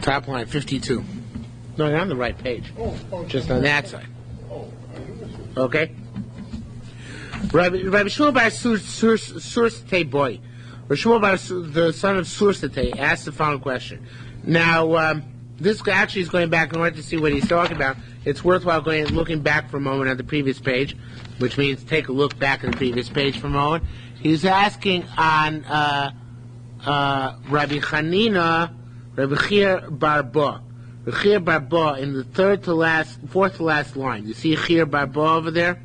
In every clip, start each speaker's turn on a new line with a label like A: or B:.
A: Top line 52. No, you're on the right page. Just on that side. Okay. Rabbi Shmuel bar Sursate boy. Rabbi Shmuel bar the son of Sursate asked the following question. Now, this actually is going back in order to see what he's talking about. It's worthwhile looking back for a moment on the previous page, which means take a look back at the previous page for a moment. He's asking on Rabbi Chanina, Rabbi Chir bar Ba. Rabbi Chir bar Ba in the fourth to last line. You see Chir bar Ba over there?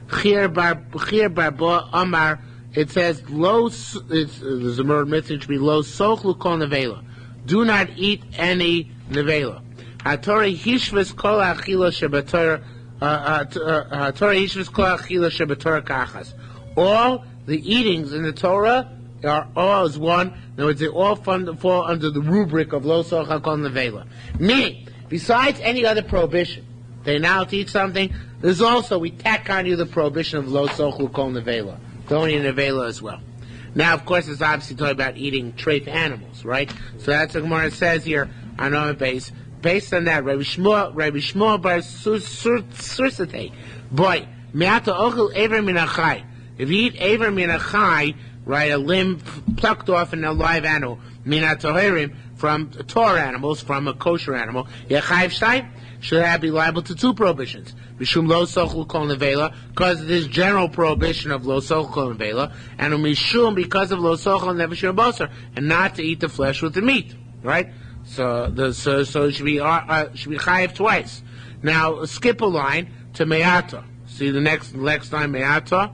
A: Chir bar Ba Amar. It says there's a word missing to be lo sochlu kol nevela. Do not eat any nevela. HaTorah hishvas kol achila shebatorah. HaTorah hishvas kol achila shebatorah kachas. All the eatings in the Torah are all as one. In other words, they all fall under the rubric of lo sochlu kol nevela. Meaning, besides any other prohibition, they now teach something. There's also, we tack on you the prohibition of lo sochlu kol nevela. Don't eat nevela as well. Now, of course, it's obviously talking about eating treif animals, right? So that's what Gemara says here on our base. Based on that, Rabbi Shmuel bar Sursate, boy, me'ata ochel ever min achai. If you eat ever min achai, right, a limb plucked off in a live animal, min hatoherim, from Torah animals, from a kosher animal, yachayv shtayim, should have be liable to two prohibitions. Mishum lo sochlu kol nevela, because of this general prohibition of lo sochlu kol nevela, and mishum, because of lo sochlu nevashir basar, and not to eat the flesh with the meat, right? So it should be chayiv twice. Now skip a line to me'ata. See the next line me'ata.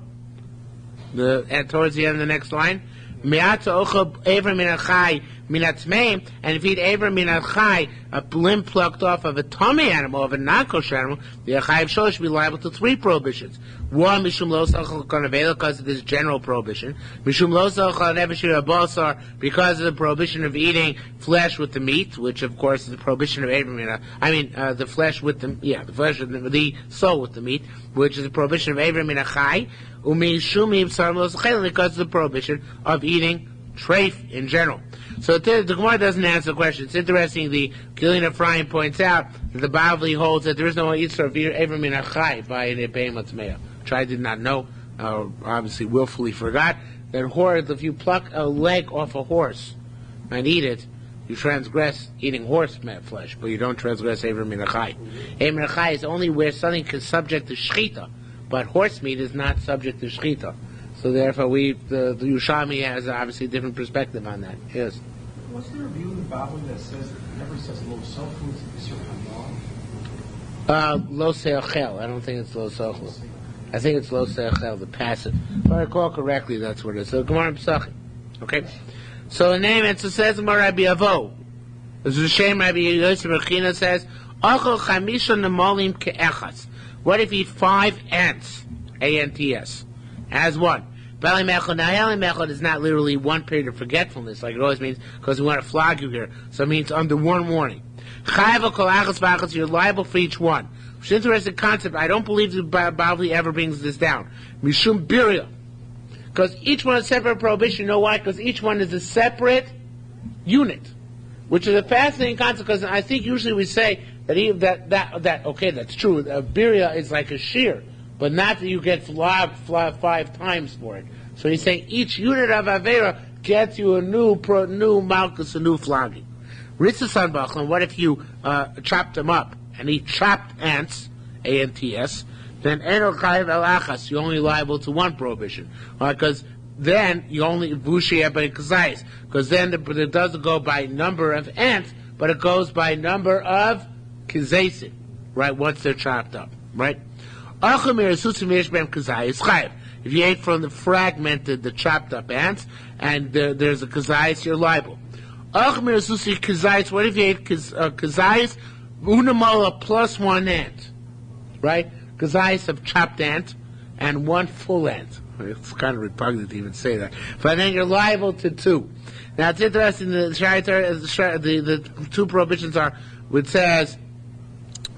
A: Towards the end of the next line, me'ata ochel ever min achai min atzmeim, and if you eat ever min achai, a limb plucked off of a tummy animal, of a non-kosher animal, the achayiv shol should be liable to three prohibitions. One, mishum lo sochel kol nevela, because of this general prohibition. Mishum lo sochel nevashir basar, because of the prohibition of eating flesh with the meat, which of course is the prohibition of ever min. The flesh with the soul with the meat, which is the prohibition of ever min achai. Because of the prohibition of eating treif in general. So the Gemara doesn't answer the question. It's interesting. The Gillian Ephraim points out that the Bavli holds that there is no Yisra of ever min achai by an Behemoth Meah, which I did not know. Obviously, willfully forgot that if you pluck a leg off a horse and eat it, you transgress eating horse flesh, but you don't transgress ever min achai. Ever min achai is only where something is subject to shechita. But horse meat is not subject to shechita. So therefore, the Yerushalmi has obviously a different perspective on that. Yes.
B: What's there a view in the Bible that says that it never says lo sochlu is your halal?
A: Lo seachel. I don't think it's lo sochlu. I think it's lo seachel, the passive. If I recall correctly, that's what it is. So Gemara Pesachim. Okay. So the name it says Rabbi Avo. This is a shame. Rabbi Yosef Rechina says Achol chamisha nemolim ke'echas. What if you eat 5 ants, A-N-T-S, as one? Bali mechod. Now, Bali mechod is not literally one period of forgetfulness, like it always means, because we want to flog you here. So it means under one warning. Chayav kol achas v'achas, you're liable for each one. Which is an interesting concept. I don't believe the Bavli ever brings this down. Mishum birya. Because each one is a separate prohibition. You know why? Because each one is a separate unit. Which is a fascinating concept, because I think usually we say that okay, that's true. Birya is like a shiur, but not that you get flogged 5 times for it. So he's saying each unit of avera gets you a new malchus, a new flogging. Ritzasan bachlan. What if you chop them up and eat chopped ants, A-N-T-S? Then eno chayiv el achas. You're only liable to one prohibition, because then you only vushia by kazayis, because then it doesn't go by number of ants, but it goes by number of kizaysim, right? Once they're chopped up, right? If you ate from the fragmented, the chopped up ants, and there's a kazayis, you're liable. What if you ate kazayis unamola plus 1 ant, right? Kazayis of chopped ant and 1 full ant. It's kind of repugnant to even say that. But then you're liable to 2. Now it's interesting, the 2 prohibitions are, which says,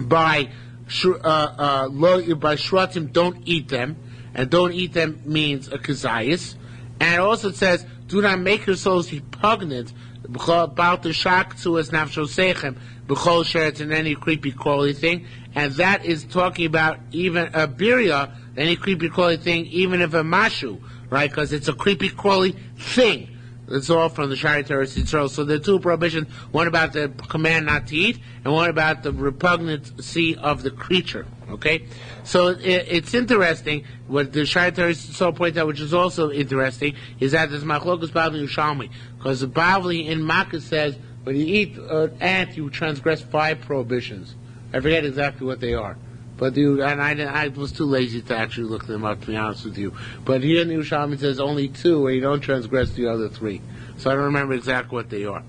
A: by shratim, don't eat them, and don't eat them means a kazayis, and also it says, do not make yourselves repugnant About the shock to us nafsho sechem b'chol sheretz in any creepy crawly thing, and that is talking about even a birya, any creepy crawly thing, even if a mashu, right? Because it's a creepy crawly thing. It's all from the Shari Teres Yisrael. So there are two prohibitions: one about the command not to eat, and one about the repugnancy of the creature. Okay, so it's interesting. What the Shari Teres Yisrael points out, which is also interesting, is that there's machlokas Bavli Yerushalmi, because the Bavli in Makkah says when you eat an ant, you transgress 5 prohibitions. I forget exactly what they are. But I was too lazy to actually look them up, to be honest with you. But here in the Yerushalmi it says only 2, and you don't transgress the other 3. So I don't remember exactly what they are.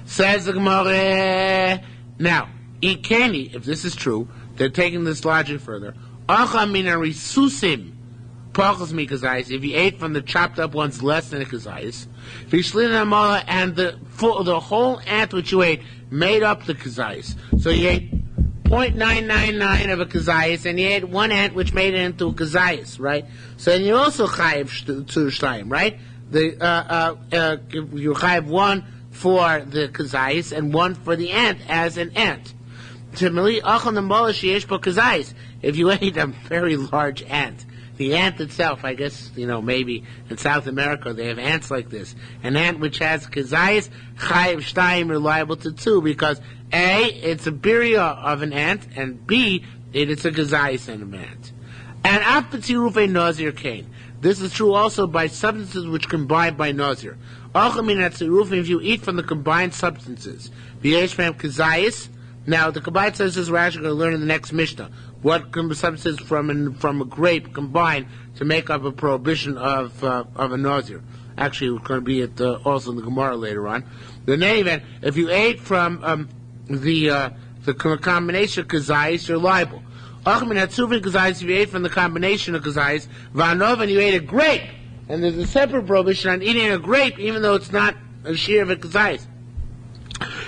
A: Says the Gemara. Now, in Keni, if this is true, they're taking this logic further. Acha mina risusim pachos mikazayis. If you ate from the chopped up ones less than a kazayis, and the whole ant which you ate made up the kazayis. So you ate 0.999 of a kazayis, and you ate one ant which made it into a kazayis, right? So then you also chayiv to shtayim, right? You chayiv 1 for the kazayis and 1 for the ant as an ant. If you ate a very large ant, the ant itself, I guess, maybe in South America they have ants like this. An ant which has kazayis, chayiv shtayim, are liable to 2, because A, it's a birya of an ant, and B, it's a kazayis and an ant. And apatirufe nazir kain. This is true also by substances which combine by nazir. If you eat from the combined substances, kazayis. Now, the combined substances we're actually going to learn in the next Mishnah. What substances from a grape combine to make up a prohibition of a nazir. Actually, it's going to be also in the Gemara later on. In any event, if you ate from the combination of kazayis, you're liable. If you ate from the combination of kazayis, vanov, and you ate a grape, and there's a separate prohibition on eating a grape, even though it's not a shiur of a kazayis.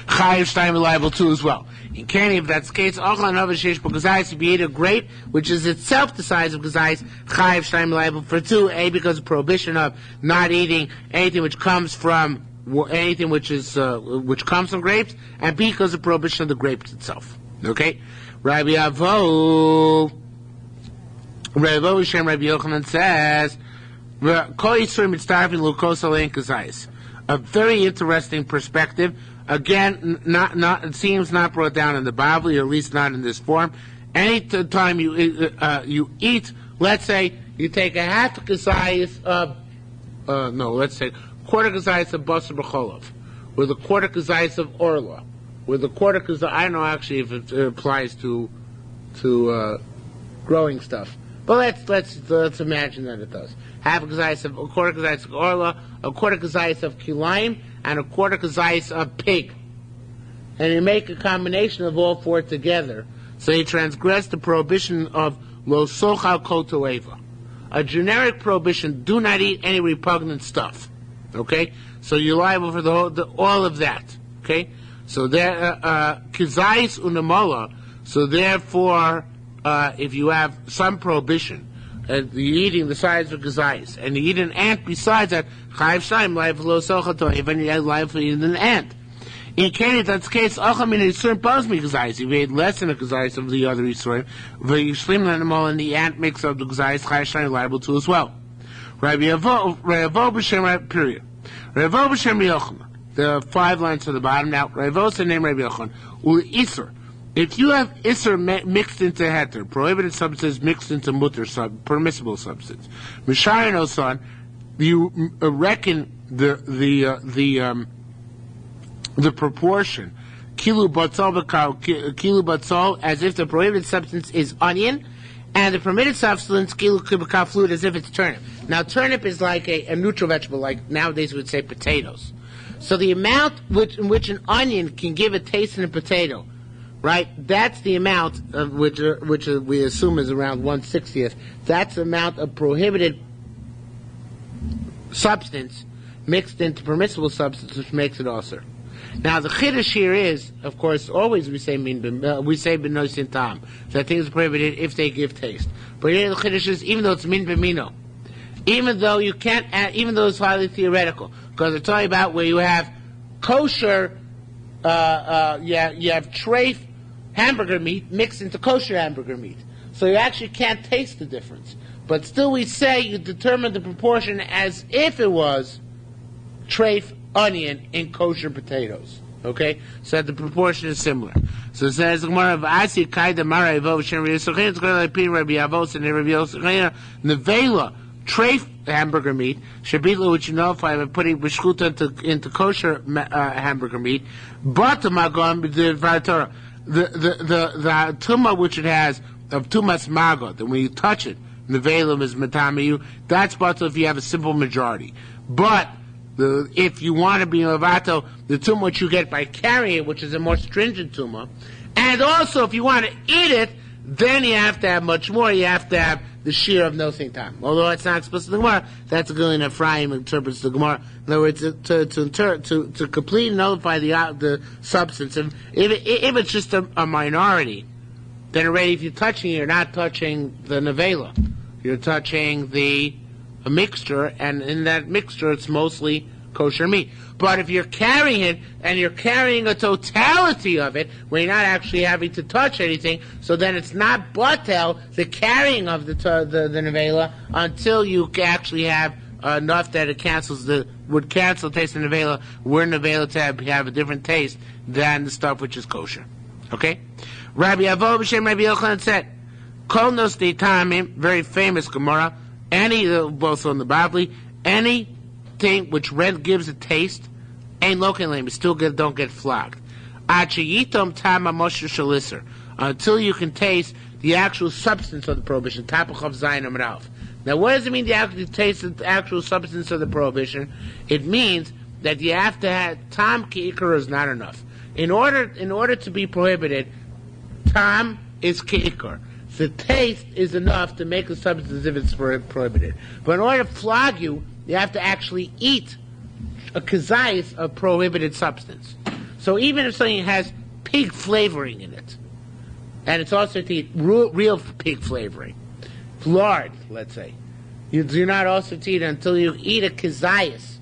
A: Chayiv shtayim are liable too as well. In Keni, if that's the case, if you eat a grape, which is itself the size of kazayis, chayiv shtayim liable for 2. A, because of prohibition of not eating anything which comes from which comes from grapes, and B, because of prohibition of the grapes itself. Okay, Rabbi Avo Shem Rabbi Yochanan says, a very interesting perspective. Again, it seems not brought down in the Bible, or at least not in this form. Any time you eat, let's say you take a half a kazayis of, let's say quarter kazayis of basar b'cholov, with a quarter kazayis of orla, with a quarter kazayis. I don't know actually if it applies to growing stuff, but let's imagine that it does. Half a kazayis of, a quarter kazayis of orla, a quarter kazayis of kilayim, and a quarter kazayis of pig. And you make a combination of all 4 together, so you transgress the prohibition of lo sochal kol toeva. A generic prohibition: do not eat any repugnant stuff. Okay, so you're liable for all of that. Okay, so there kazayis unamola. So therefore, if you have some prohibition, you're eating the size of kazayis, and you eat an ant besides that, chayiv shtayim liable lo sochal toeva, and you're liable for eating an ant. In Keni, that's the case. If you ate less than a kazayis of the other yisurim, and the ant makes up the kazayis, chayiv shtayim liable to as well. Rabbi Avo b'shem period. Rabbi Avo b'shem Yochanan. There are 5 lines to the bottom. Now, Rabbi Avo is the name Rabbi Yochanan. Isser. If you have isser mixed into heter, prohibited substance mixed into mutter, permissible substance, Mishayin son, you reckon the proportion kilu batzol as if the prohibited substance is onion, and the permitted substance kilu kibakal fluid as if it's turnip. Now turnip is like a neutral vegetable, like nowadays we would say potatoes. So the amount in which an onion can give a taste in a potato, right? That's the amount of which we assume is around 1/60th. That's the amount of prohibited substance mixed into permissible substance, which makes it also. Now the chiddush here is, of course, always we say b'nosin tam, that things are prohibited if they give taste. But here the chiddush is, even though it's min b'mino, even though you can't, even though it's highly theoretical, because they're talking about where you have kosher, you have treif hamburger meat mixed into kosher hamburger meat. So you actually can't taste the difference. But still we say you determine the proportion as if it was treif onion in kosher potatoes. Okay? So that the proportion is similar. So it says, Nevela, treif hamburger meat, shabila, which you know if I'm putting b'shchuta into kosher hamburger meat, but the tumah which it has of tumas magot, that when you touch it, nevelim is matamiyu, that's but if you have a simple majority. But if you want to be levato, the tumah which you get by carrying it, which is a more stringent tumah, and also if you want to eat it, then you have to have much more. You have to have the shiur of no same time. Although it's not explicit in the Gemara, that's a Gilin Ephraim interprets the Gemara. In other words, to completely nullify the substance. If it's just a minority, then already if you're touching it, you're not touching the nevela. You're touching a mixture, and in that mixture it's mostly kosher meat. But if you're carrying it, and you're carrying a totality of it, where you're not actually having to touch anything, so then it's not batel, the carrying of the nevela, until you actually have enough that it would cancel the taste of nevela, where nevela to have a different taste than the stuff which is kosher. Okay? Rabbi Avo b'shem Rabbi Yochanan said, Kol nos de'tamim, very famous Gemara, both on the Bavli, anything which red gives a taste, ain't lokin lame, still don't get flogged. Until you can taste the actual substance of the prohibition. Tapach Zayin Amud Aleph. Now, what does it mean to taste the actual substance of the prohibition? It means that you have to have tam ki'ikar is not enough. In order to be prohibited, tam is ki'ikar. The taste is enough to make the substance if it's prohibited. But in order to flog you, you have to actually eat a kazayis of prohibited substance. So even if something has pig flavoring in it, and it's also to eat real pig flavoring, lard, let's say, you're not also to eat until you eat a kazayis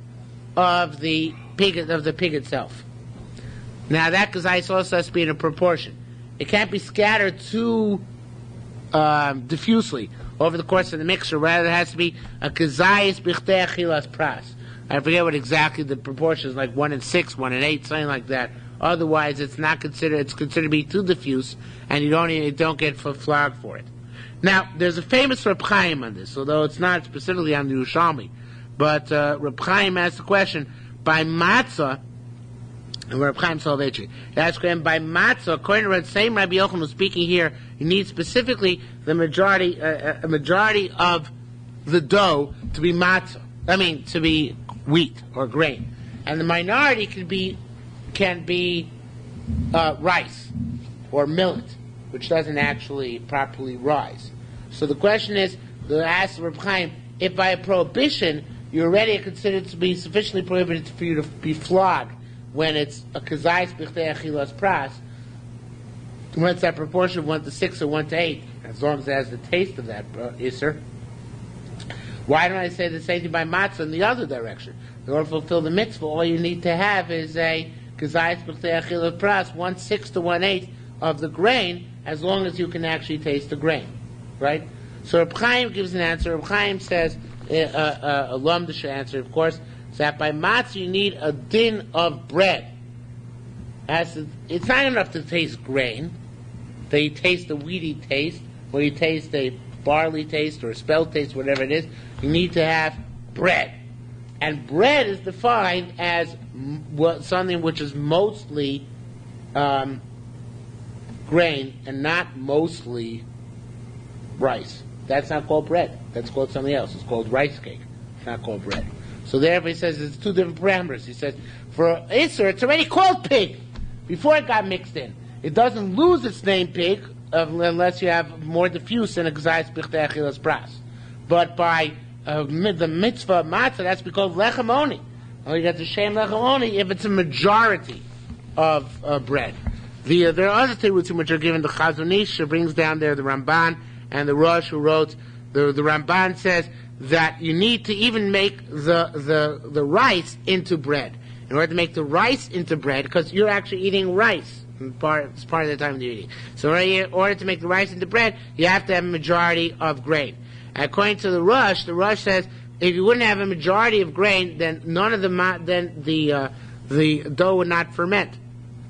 A: of the pig itself. Now that kazayis also has to be in a proportion. It can't be scattered too diffusely over the course of the mixture. Rather, it has to be a kazayis b'chtei achilas pras. I forget what exactly the proportion is, like 1:6, 1:8, something like that. Otherwise, it's considered to be too diffuse, and you don't get flogged for it. Now, there's a famous Reb Chaim on this, although it's not specifically on the Yerushalmi. But Reb Chaim asked the question, by matzah, and Reb Chaim Soloveitchik, he asked him, by matzah, according to the same Rabbi Yochanan who's speaking here, you need specifically the majority of the dough to be matzah. To be wheat or grain, and the minority can be rice or millet, which doesn't actually properly rise. So the question is, ask Reb Chaim, if by a prohibition you already considered to be sufficiently prohibited for you to be flogged when it's a kazayis b'chtei achilas pras, when it's that proportion of 1:6 or 1:8, as long as it has the taste of that iser. Why don't I say the same thing by matzah in the other direction? In order to fulfill the mitzvah, all you need to have is a kazayis b'chtei achilas pras, 1/6 to 1/8 of the grain, as long as you can actually taste the grain, right? So Reb Chaim gives an answer. Reb Chaim says, a lumdish answer, of course, is that by matzah you need a din of bread. It's not enough to taste grain, that you taste the weedy taste, or you taste a barley taste or a spelt taste, whatever it is. You need to have bread. And bread is defined as something which is mostly grain and not mostly rice. That's not called bread. That's called something else. It's called rice cake. It's not called bread. So therefore he says it's two different parameters. He says for Isser, it's already called pig before it got mixed in. It doesn't lose its name pig unless you have more diffuse than a kazayis b'chtei achilas pras. But by the mitzvah matzah, that's because lechem oni. You got the shem lechem oni if it's a majority of bread. There are other things which are given. The Chazon Ish brings down there the Ramban and the Rosh who wrote. The Ramban says that you need to even make the rice into bread. in order to make the rice into bread, because you're actually eating rice. It's part of the time you're eating. So in order to make the rice into bread, you have to have a majority of grain. And according to the Rush says if you wouldn't have a majority of grain, then the dough would not ferment,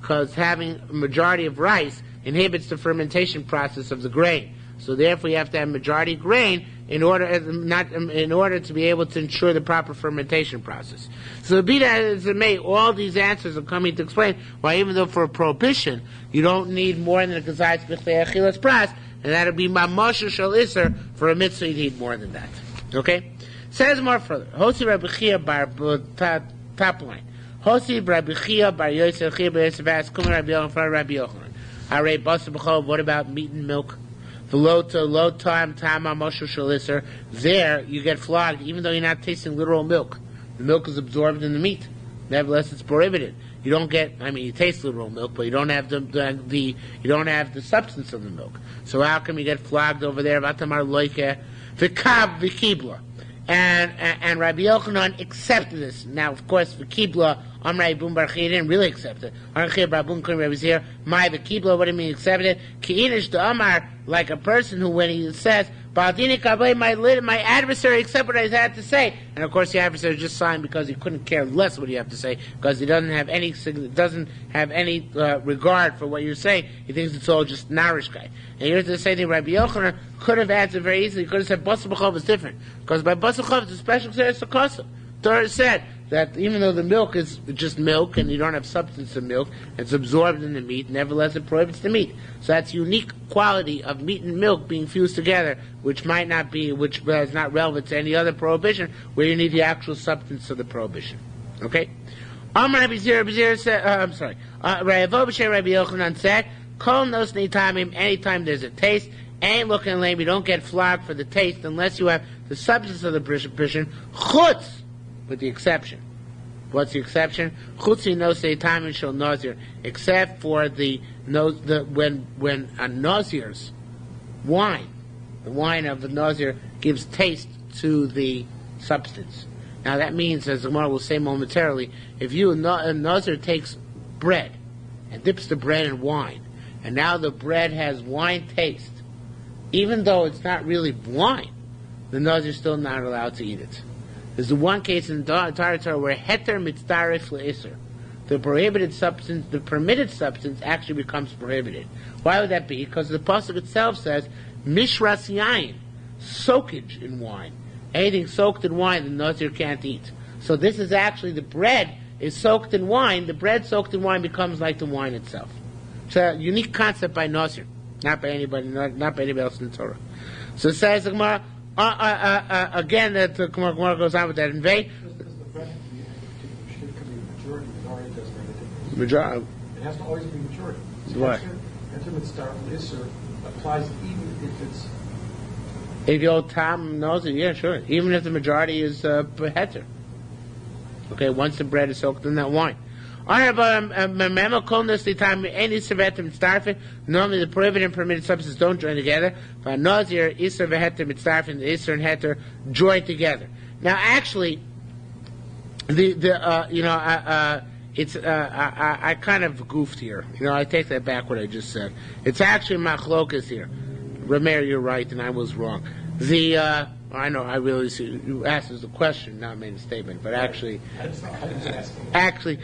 A: because having a majority of rice inhibits the fermentation process of the grain. So therefore, you have to have majority grain in order to be able to ensure the proper fermentation process. So be that as it may, all these answers are coming to explain why, even though for a prohibition you don't need more than a kazayis b'chlei achilas pras, and that would be mamosha shel iser. For a mitzvah, you need more than that. Okay? Says more further. Hosi Rabbi Chia bar top line. Hosi Rabbi Chia bar Yosef Chia bar Yosef asked, "Come Rabbi Yochanan for Rabbi Yochanan. Arei basar b'chol. What about meat and milk? The low time mamosha shel iser. There you get flogged, even though you're not tasting literal milk. The milk is absorbed in the meat. Nevertheless, it's prohibited. You don't get. You taste literal milk, but you don't have the substance of the milk. So how come you get flogged over there? Vatamar loike v'kab v'kibla." And Rabbi Yochanan accepted this. Now, of course, v'kibla, Amrei Bum Bar Chia didn't really accept it. Archir Bar Bum Kim Rabbi Zir, my v'kibla, what do you mean accepted it? Ki'inish the Amar, like a person who, when he says, Ba'adini kabei, my adversary accepted what I had to say. And of course, the adversary just signed because he couldn't care less what you have to say, because he doesn't have any regard for what you're saying. He thinks it's all just narish guy. And here's the same thing. Rabbi Yochanan could have answered very easily. He could have said basar b'chol is different, because by basar b'chol it's a special kseiras hakasa. Torah said that even though the milk is just milk and you don't have substance of milk, it's absorbed in the meat, nevertheless it prohibits the meat. So that's unique quality of meat and milk being fused together, which is not relevant to any other prohibition, where you need the actual substance of the prohibition. Okay? Rabbi Yochanan said, Kol nos nitamim, anytime there's a taste, ain't looking lame, you don't get flogged for the taste unless you have the substance of the prohibition, chutz, with the exception. What's the exception? Chutzi nosei tamim shel nazir, except for when a nazir's wine, the wine of the nazir, gives taste to the substance. Now that means, as the Gemara will say momentarily, if a nazir takes bread and dips the bread in wine, and now the bread has wine taste, even though it's not really wine, the nazir is still not allowed to eat it. There's the one case in the entire Torah where heter mitzdaref le'iser, the prohibited substance, the permitted substance actually becomes prohibited. Why would that be? Because the pasuk itself says mishras yain, soakage in wine. Anything soaked in wine, the nazir can't eat. So this is actually, the bread is soaked in wine. The bread soaked in wine becomes like the wine itself. It's a unique concept by nazir, not by anybody else in the Torah. So it says the Gemara. Again, the Gemara goes on with that in vain.
B: Because the bread should be majority. It already does that.
A: Majority.
B: It has to always be majority. So
A: Why?
B: Intimate start Isser applies even if it's.
A: If your tam knows it, yeah, sure. Even if the majority is heter. Okay, once the bread is soaked in that wine. Normally the prohibited and permitted substances don't join together. But nazir, iser v'heter mitzdarfin, the iser and heter join together. Now, actually, I kind of goofed here. I take that back what I just said. It's actually machlokas here. Rameir, you're right, and I was wrong. I know, I really see, you asked as a question, not made a statement, but actually, it's actually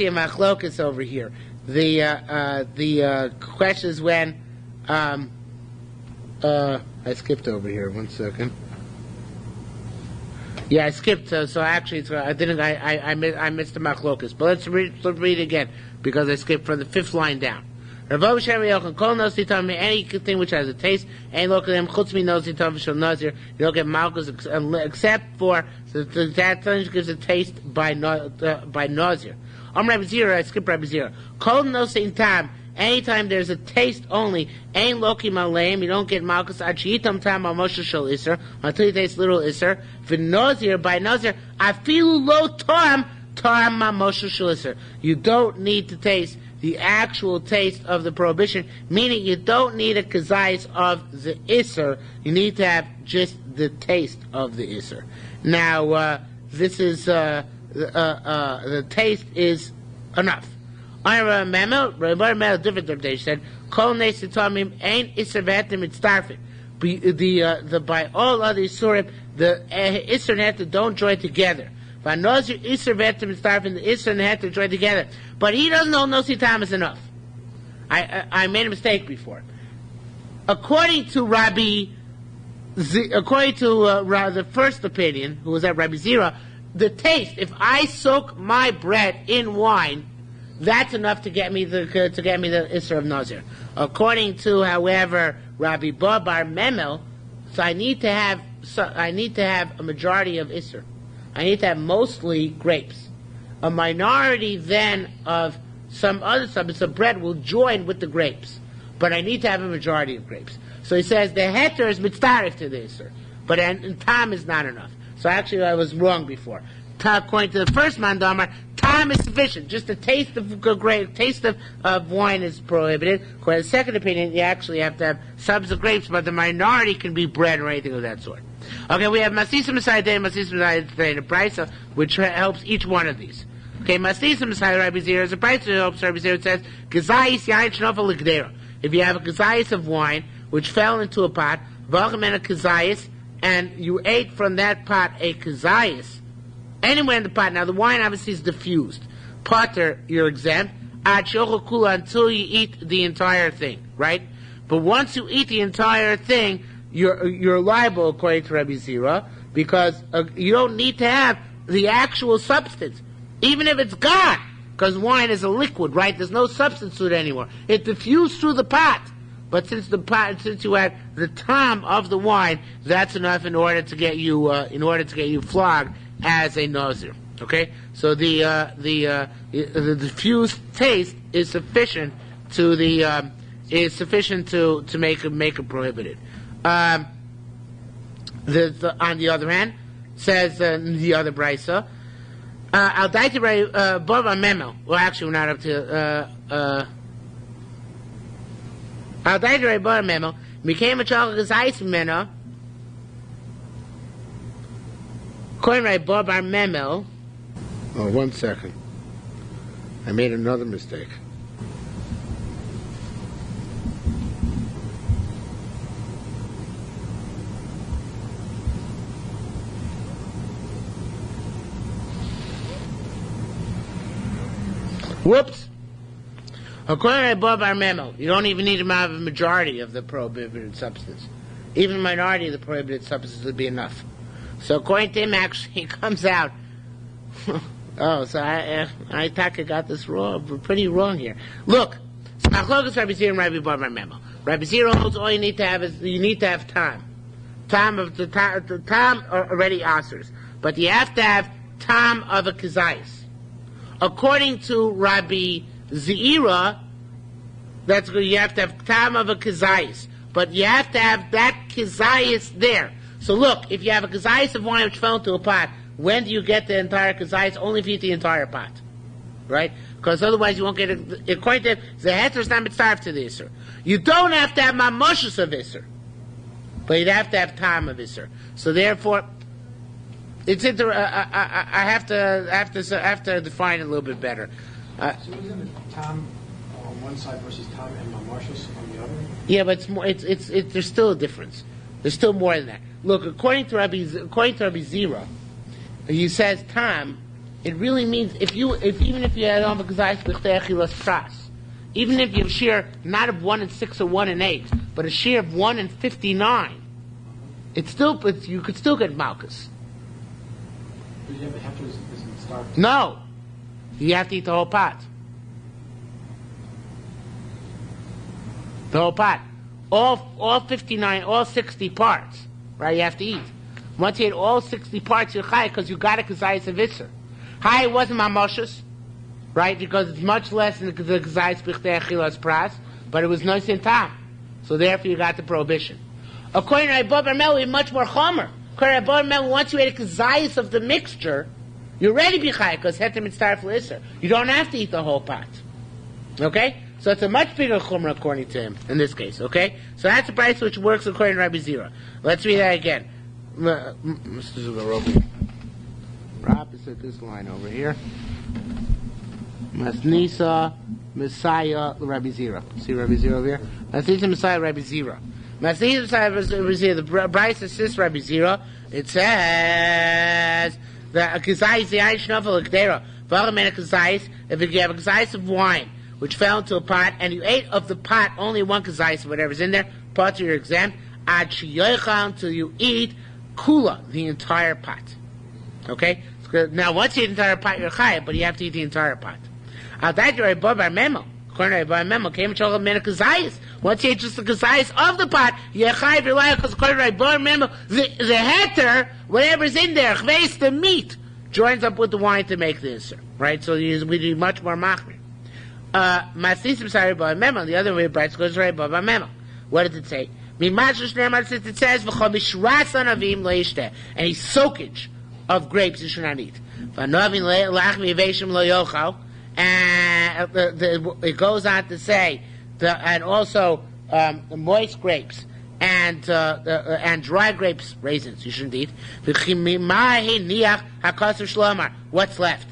A: a machlokas over here. The question is when, I skipped over here, 1 second. Yeah, I skipped, so actually, I missed the machlokas, but let's read it again, because I skipped from the 5th line down. Anything which has a taste, you don't get malchus except for that thing gives a taste by nazir. I skip Rabbi Zira. Anytime there's a taste only, you don't get malchus until you taste little iser. By nazir, you don't need to taste the actual taste of the prohibition, meaning you don't need a kazayis of the Isser, you need to have just the taste of the Isser. Now, this is, the taste is enough. Different interpretation said, Kol Neisitomim ain't Isser V'heter Mitztarfim. By all other Isurim, the Isser and Heter don't join together. By Nazir, Isser V'heter Mitztarfim, the Isser and the Heter join together. But he doesn't know Nosi Tam is enough. I made a mistake before. According to the first opinion, who was at Rabbi Zira, the taste, if I soak my bread in wine, that's enough to get me the Isser of Nazir. According to, however, Rabbi Bar Memel, so I need to have a majority of Isser. I need to have mostly grapes. A minority then of some other substance of bread will join with the grapes, but I need to have a majority of grapes. So he says the heter is mitzaref to the Isser, but and tam is not enough. So actually I was wrong before. According to the first mandamar, time is sufficient. Just the taste of wine is prohibited. According to the second opinion, you actually have to have subs of grapes, but the minority can be bread or anything of that sort. Okay, we have Masisa Masayadeh and Masisa Masayadeh in a price, which helps each one of these. Okay, Masisa Masayadeh Rabbi Zira is a price that helps Rabbi Zira. It says, Gazayis Yain Shnofa L'Gdera. If you have a Gazayis of wine, which fell into a pot, V'achem and a Gazayis, and you ate from that pot a Gazayis, anywhere in the pot. Now the wine obviously is diffused. Potter, you're exempt. Ad kula, until you eat the entire thing, right? But once you eat the entire thing, you're liable according to Rabbi Zira, because you don't need to have the actual substance, even if it's gone, because wine is a liquid, right? There's no substance to it anymore. It diffused through the pot. But since you had the time of the wine, that's enough in order to get you flogged as a nazir. Okay, so the diffused taste is sufficient to make it prohibited. On the other hand, says the other brisa, al daiti bava memo. Well, actually, we're not up to al daiti bava memo. Became a child of ice meno. According to Bob our memo. Oh, 1 second. I made another mistake. Whoops. According to Bob our memo, you don't even need to have a majority of the prohibited substance. Even a minority of the prohibited substance would be enough. So according to him, actually, it comes out. Oh, so I Taka got this wrong, pretty wrong here. Look, so Machlokas Rabbi Zira and Rabbi Bar Memo. Rabbi Zira holds all you need to have is you need to have time. Time of the time are already asers, but you have to have time of a kazayis. According to Rabbi Zira, that's good. You have to have time of a kazayis, but you have to have that kazayis there. So look, if you have a kazayis of wine which fell into a pot, when do you get the entire kazayis? Only if you eat the entire pot. Right? Because otherwise you won't get it. According to the heter is not mitzaref to the Isser. You don't have to have mamoshes of Isser, but you'd have to have time of Isser. So therefore, it's I have to define it a little bit better.
B: So isn't it tam on one side versus tam and mamoshes on the other?
A: Yeah, but it's more. It's there's still a difference. There's still more than that. Look, according to Rabbi Zira, he says tam. It really means even if you had on the kazayis b'chtei pras, even if you have shear not of 1 and 6 or 1 and 8, but a shear of 1 and 59, you could still get malchus.
B: But you have the heter doesn't start.
A: No, you have to eat the whole pot. The whole pot, all 59, all 60 parts, right? You have to eat. Once you eat all 60 parts, you're chai because you got a kazayis of Isser. Hi, it wasn't mamoshes, right? Because it's much less than the kazayis b'chtei achilas pras, but it was nois in tam. So therefore you got the prohibition. According to Rabbi Barmel, it's much more chomer. According to Rabbi Barmel, once you ate a kazayis of the mixture, you're ready to be chai because heter mitzaref l'isser. You don't have to eat the whole pot. Okay? So it's a much bigger chumrah according to him, in this case, okay? So that's the price which works according to Rabbi Zira. Let's read that again. Mr. Zugarobi. Opposite this line over here. Masnisa, Messiah, Rabbi Zira. See Rabbi Zira over here? Masnisa, Messiah, Rabbi Zira. Masnisa, Messiah, Rabbi Zira. The Bryce assists Rabbi Zira. It says that a kazai is the Irish novel, a gdera. If you have a kazais of wine, which fell into a pot, and you ate of the pot only one kazais, whatever's in there, part of your exempt, ad shiyoichal, until you eat kula, the entire pot. Okay? Now, once you eat the entire pot, you're chayav, but you have to eat the entire pot. That you're a bar memo. According to a bar memo, came and chocolate mena kazais. Once you eat just the kazais of the pot, you're chayav, you're liable, because according to a bar memo, the heter, whatever's in there, chveis, the meat, joins up with the wine to make the insert. Right? So we do much more machmir. Masisim sari bar memo. The other way, Bryce goes right bar memo. What does it say? It says, any soakage of grapes you should not eat. And it goes on to say, and also moist grapes and dry grapes, raisins, you shouldn't eat. What's left?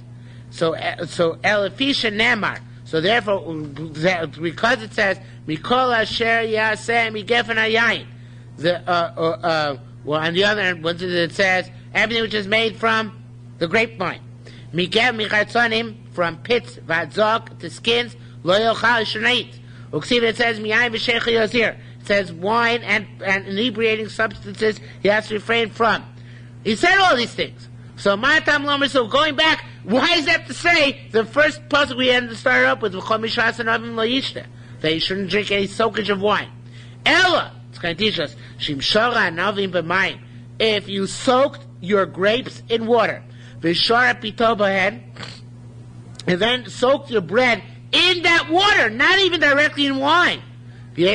A: So elefisha nemar. So therefore, because it says Mikol Asher Yaseh Migefen Hayayin, well, on the other hand, it says everything which is made from the grapevine, Migev Michatzonim, from pits, Vadzok to skins, Lo Yochal Shonait. It says Miyayin V'Sheicha Yozir. It says wine and inebriating substances he has to refrain from. He said all these things. So Matam Lomer, so going back, why does that to say the first puzzle we had to start up with that you shouldn't drink any soakage of wine? Ella, it's going to teach us, if you soaked your grapes in water, and then soaked your bread in that water, not even directly in wine, and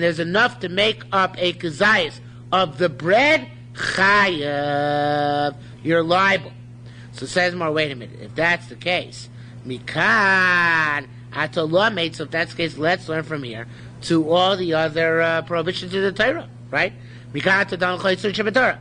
A: there's enough to make up a kazayas of the bread, chayav, you're liable. So it says more, wait a minute, if that's the case, mikan atollah made, so if that's the case, let's learn from here to all the other prohibitions of the Torah, right? Mikan atollah chaytzur shebetorah.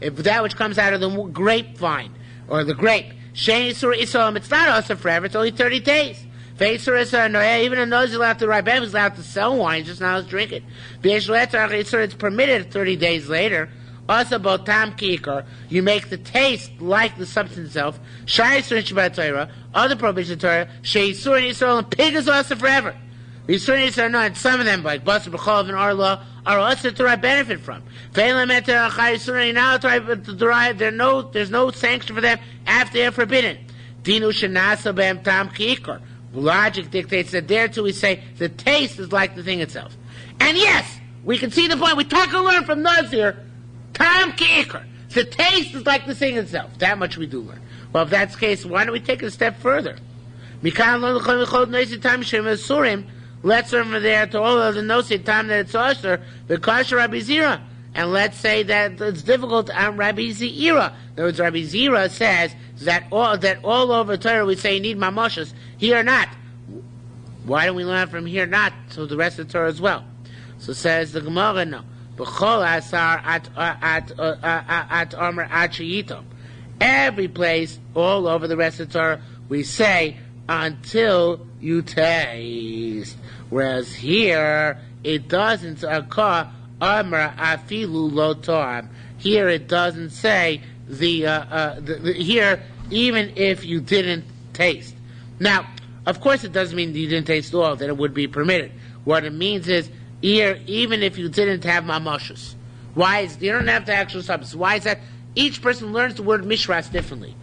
A: If that which comes out of the grapevine, or the grape, shein isur isom, it's not also forever, it's only 30 days. Even a nose is allowed to Rabbeim is allowed to sell wine, just not allowed to drink it. It's permitted 30 days later. Also, botam kikar, you make the taste like the substance itself. Other prohibitions of Torah, sheisur and Yisrael, and pig is also forever. Yisur and Yisrael, and some of them, like Basar, B'chol, and Arla, are also to benefit from. There's no sanction for them after they're forbidden. Dinu shenasa b'em tam kikar. Logic dictates that there too we say the taste is like the thing itself. And yes, we can see the point. We talk and learn from Nazir, Tam Kikar. The taste is like the thing itself. That much we do learn. Well, if that's the case, why don't we take it a step further? Let's learn from there to all of the nosi time that it's usher, the kosher Rabbi Zira. And let's say that it's difficult on Rabbi Zira. In other words, Rabbi Zira says that all over Torah we say you need mamoshes. Here not. Why don't we learn from here not to the rest of the Torah as well? So says the Gemara, no. B'chol asar at omer achiyitom. Every place, all over the rest of the Torah, we say until you taste. Whereas here it doesn't occur. Amar afilu lo to'am. Here it doesn't say here even if you didn't taste. Now, of course, it doesn't mean you didn't taste all that it would be permitted. What it means is here even if you didn't have mamashus. Why is you don't have the actual substance? Why is that? Each person learns the word mishras differently.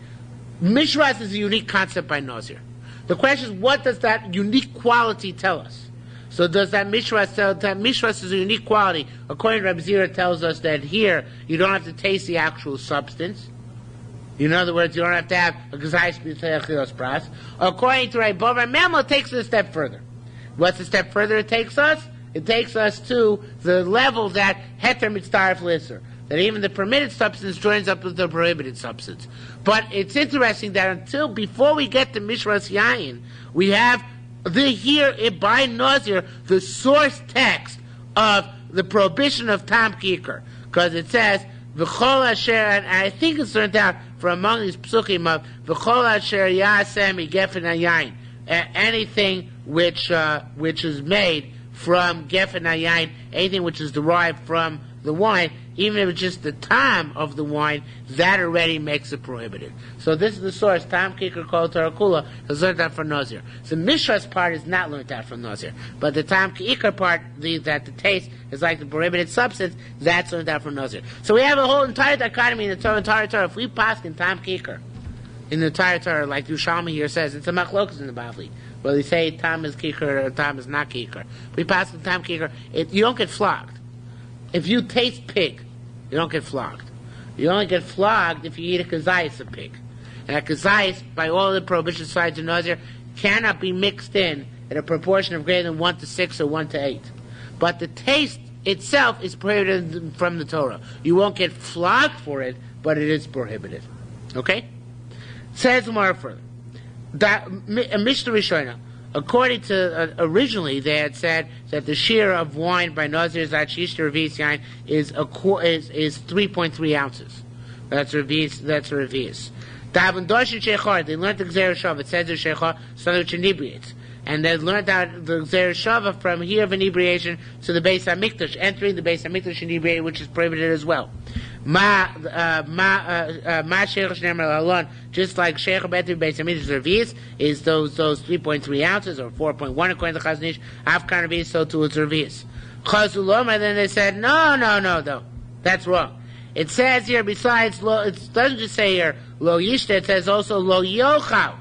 A: Mishras is a unique concept by Nazir. The question is, what does that unique quality tell us? So does that mishras tell that mishras is a unique quality? According to Rabbi Zira tells us that here you don't have to taste the actual substance. In other words, you don't have to have a gazais b'techilos pras. According to Rabbi Bava Memo, it takes it a step further. What's the step further it takes us? It takes us to the level that heter mitzaref lister. that even the permitted substance joins up with the prohibited substance. But it's interesting that before we get to Mishras Yayin, we have by Nazir, the source text of the prohibition of Tam Kikar. Because it says, V'chol asher, and I think it's learned out from among these psukim of V'chol asher yasem gefen hayayin, anything which is made from gefen hayayin, anything which is derived from the wine, even if it's just the time of the wine, that already makes it prohibited. So this is the source. Tam Kikar Kol Torah Kula is learned out from Nazir. The Mishras part is not learned out from Nazir, but the Tam Kikar part, that the taste is like the prohibited substance, that's learned out from Nazir. So we have a whole entire dichotomy in the entire Torah. If we pass in Tam Kikar, in the entire Torah, like Yerushalmi here says, it's a machlokas in the Bavli. Well, they say Tam is Kikar or Tam is not Kikar. If we pass in Tam Kikar, you don't get flogged. If you taste pig, you don't get flogged. You only get flogged if you eat a kazayis of pig. And a kazayis, by all the prohibition sides of Nazir, cannot be mixed in a proportion of greater than 1 to 6 or 1 to 8. But the taste itself is prohibited from the Torah. You won't get flogged for it, but it is prohibited. Okay? Says more further. Mishnah Rishonah. According to, originally they had said that the shiur of wine by Nazir Zat Shish Revi'is Yain is 3.3 ounces. That's Revi'is. Davon Doshi Shechar, they learned the Gzeir Shav. It says the Shechar, something which inebriates. And they learned out the Gzeir Shav from here of inebriation to the Beis HaMikdash, entering the Beis HaMikdash inebriated, which is prohibited as well. Just like Sheikh Betri Beis Hamikdash Revi'is is those 3.3 ounces or 4.1 according to Chazon Ish, Afkan Revi'is, so too it's Revi'is. Chazuloma, then they said, no, that's wrong. It says here, besides, it doesn't just say here, lo yishte, it says also lo yochal.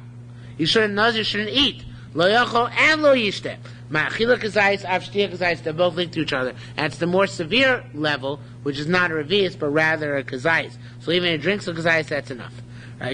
A: Nazir shouldn't eat. Lo yochal and lo yishte. Ma'achila kazayis, avshtia kazayis, they're both linked to each other. And it's the more severe level, which is not a revi'is, but rather a kazayis. So even if it drinks a kazayis, that's enough.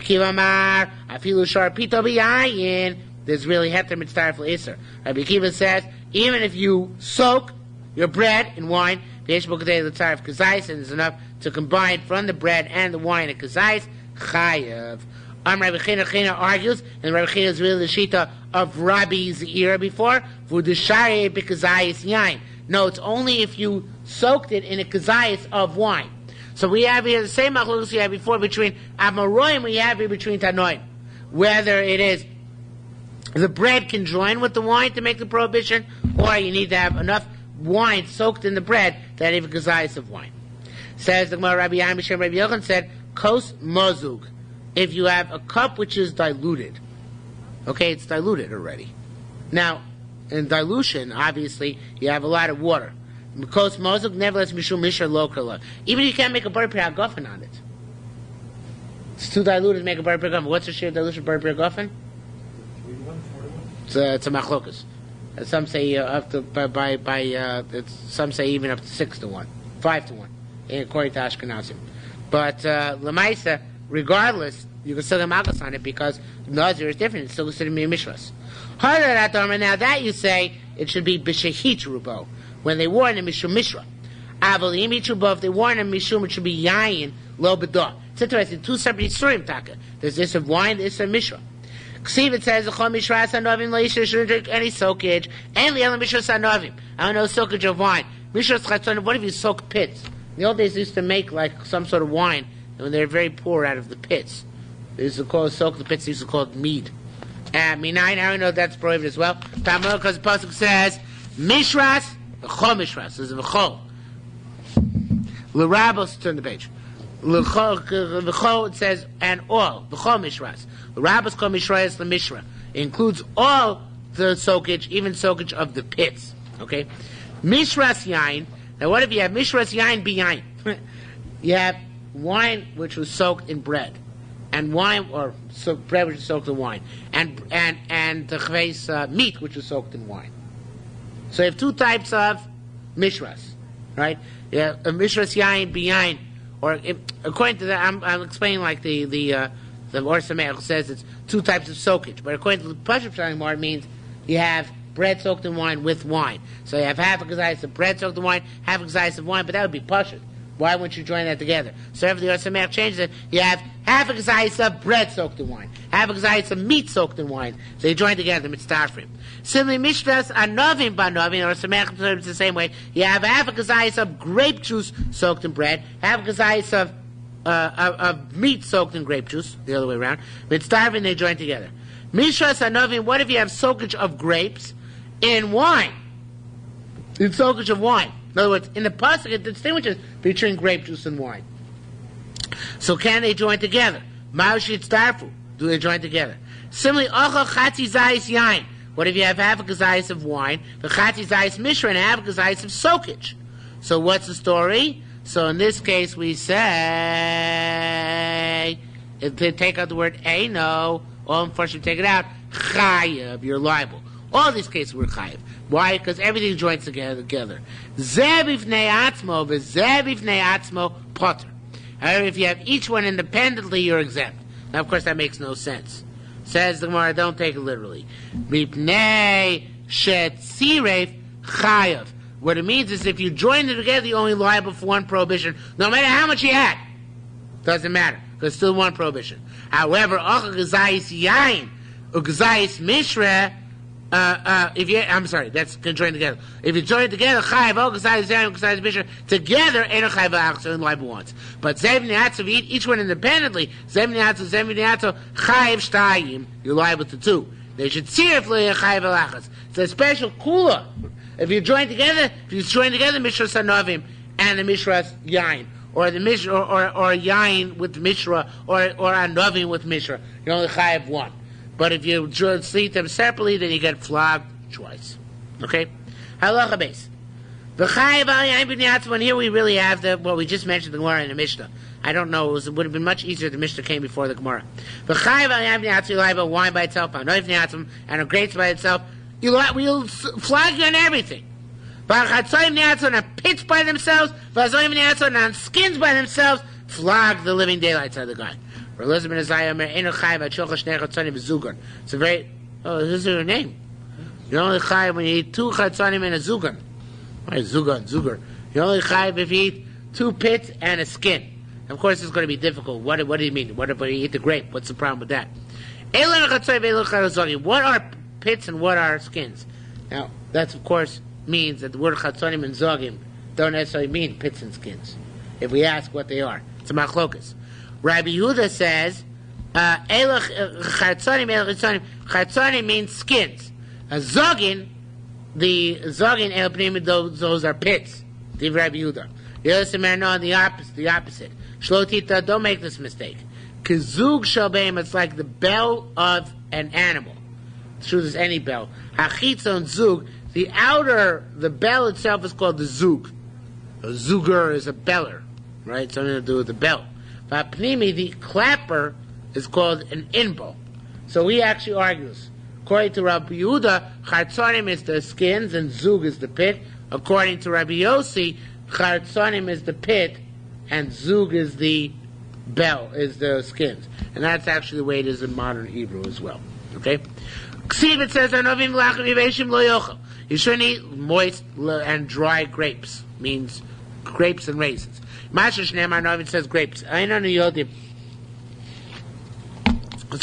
A: Kiva Mar, afilu shar pito b'yayin, there's really heter mitzvah for iser. Rabbi Kiva says, even if you soak your bread in wine, v'yesh b'kadei l'tzar of kazayis, and there's enough to combine from the bread and the wine and kazayis, chayav. Rabbi China argues, and Rabbi China is really the shita of Rabbi Zira before, for the shari b'kazayis yain. No, it's only if you soaked it in a kazayis of wine. So we have here the same machlokes we had before between Amoraim, we have here between Tanoim. Whether it is the bread can join with the wine to make the prohibition, or you need to have enough wine soaked in the bread to have a kazayis of wine. Says the Gemara, Rabbi Yam B'Shem Rabbi Yochanan said, Kos Mozug. If you have a cup which is diluted, okay, it's diluted already. Now, in dilution, obviously, you have a lot of water. Because Mozuk nevertheless Mishum Mishra Lokala. Even you can't make a Bar Pir HaGofen on it. It's too diluted to make a Bar Pir HaGofen. What's the share of dilution of Bar Pir HaGofen?
B: 41,
A: 41? It's a machlokas. Some say up to some say even up to 6 to 1, 5 to 1, according to Ashkenazim. But Lamaisa, regardless, you can still get malchus on it because Nazir is different. It's still considered mishras. Now that you say it should be b'shehit rubo when they wore in a mishum mishra. Avalim rubo if they wore in a mishum, it should be yayin lo bedah. It's interesting. Two separate yisurim taka. There's this of wine. This of mishra. Ksiv it says l'chol mishras hanovim leisha shouldn't drink any soakage and li'elam mishras hanovim. I don't know soakage of wine. Mishras chatzon. What if you soak pits? In the old days, they used to make like some sort of wine when they were very poor out of the pits. They used to soak the pits. They used to call it mead. Minayin, I know that's prohibited as well. Tamil, because the pasuk says mishras, l'chol mishras. There's a v'chol. L'rabos, turn the page. L'chol, it says and all. L'chol mishras. L'rabos kol mishras l'mishra. It includes all the soakage, even soakage of the pits. Okay. Mishras yain. Now, what if you have mishras yain b'yain? You have wine which was soaked in bread, and wine or bread which was soaked in wine, and the chveis meat which was soaked in wine. So you have two types of mishras, right? Yeah, a mishras yain b'yain, or according to that, I'm explaining like the Or Sameach says it's two types of soakage, but according to the Pashut Shalimar, it means you have bread soaked in wine with wine. So you have half a kazayis of bread soaked in wine, half a kazayis of wine, but that would be Pashut. Why wouldn't you join that together? So if the Yosemite changes it, you have half a gazayis of bread soaked in wine, half a gazayis of meat soaked in wine. So you join together, mitzdarfrim. Similarly, mishras anovim banovim, or Samech the same way. You have half a gazayis of grape juice soaked in bread, half a gazayis of meat soaked in grape juice, the other way around. Mitzdarfrim, they join together. Mishras anovim, what if you have soakage of grapes in wine? In soakage of wine. In other words, in the pasuk it distinguishes between grape juice and wine. So can they join together? Ma'ushit starfu. Do they join together? Similarly, ochel chatzi zayis yain. What if you have half a gazayis of wine, the chatzi zayis mishra, and half a gazayis of soakage? So what's the story? So in this case we say, if they take out the word eino, or first you take it out, chayav, you're liable. All these cases were chayav. Why? Because everything joins together. Zeh bifnei atzmo v'zeh bifnei atzmo potter. However, if you have each one independently, you're exempt. Now, of course, that makes no sense. Says the Gemara, don't take it literally. Mipnei shetziref chayav. What it means is if you join them together, you're only liable for one prohibition, no matter how much you had. Doesn't matter, because it's still one prohibition. However, ochel gazayis yain or gazayis mishra, I'm sorry, that's going to join together. If you join together, chayav, oh, gazayis yain, gazayis mishra, together, ain't a chayav achas, only liable once. But zev ne'atzo, each one independently, zev ne'atzo, chayav shtayim, you're liable to two. They should see if you're chayav achas. It's a special kula. If you join together, mishra sanovim and the mishras yain, or the mishra, or yain with mishra, or anovim with mishra, you only chayav one. But if you sleep them separately, then you get flogged twice. Okay? Halacha base. V'chayav al yain b'nei and here we really have what we just mentioned, the Gemara and the Mishnah. I don't know, it would have been much easier if the Mishnah came before the Gemara. V'chayav al yain b'nei you have a wine by itself, and a grapes by itself. We'll flag you on everything. On pits by themselves, and on skins by themselves, flog the living daylights out of the guy. It's a very, this is her name. You're only chayav when you eat two chatzanim and a zugan. Why zugan? You're only chayav if you eat two pits and a skin. Of course, it's going to be difficult. What do you mean? What if you eat the grape? What's the problem with that? What are pits and what are skins? Now, that of course means that the word chatzonim and zogim don't necessarily mean pits and skins. If we ask what they are, it's a machlokas. Rabbi Yehuda says, chatzonim means skins. A zogin, the zogin those are pits. The Rabbi Yehuda. Yerushalmi Nazir, the opposite. Shlotita, don't make this mistake. Kizug shalbeim, it's like the bell of an animal. The truth is any bell. Hachitzon zug, the bell itself is called the zug. A zuger is a beller, right? Something to do with the bell. Vapnimi, the clapper, is called an inbo. So he actually argues. According to Rabbi Yehuda, chatzonim is the skins and zug is the pit. According to Rabbi Yossi, chatzonim is the pit and zug is the bell, is the skins. And that's actually the way it is in modern Hebrew as well. Okay? Ksiv, it says, you shouldn't eat moist and dry grapes. Means grapes and raisins. It says grapes. So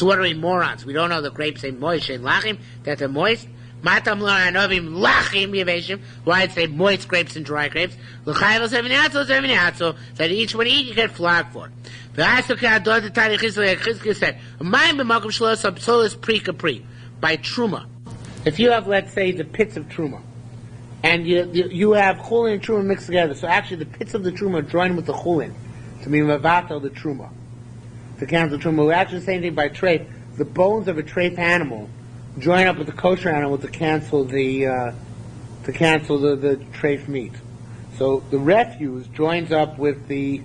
A: what are we, morons? We don't know the grapes ain't moist, that they're moist. Why it say moist grapes and dry grapes? That each one you get flogged for. By truma. If you have, let's say, the pits of truma, and you have chulin and truma mixed together, so actually the pits of the truma join with the chulin to be mavatal the truma, to cancel the truma. We actually the same thing by treif. The bones of a treif animal join up with the kosher animal to cancel the treif meat. So the refuse joins up with the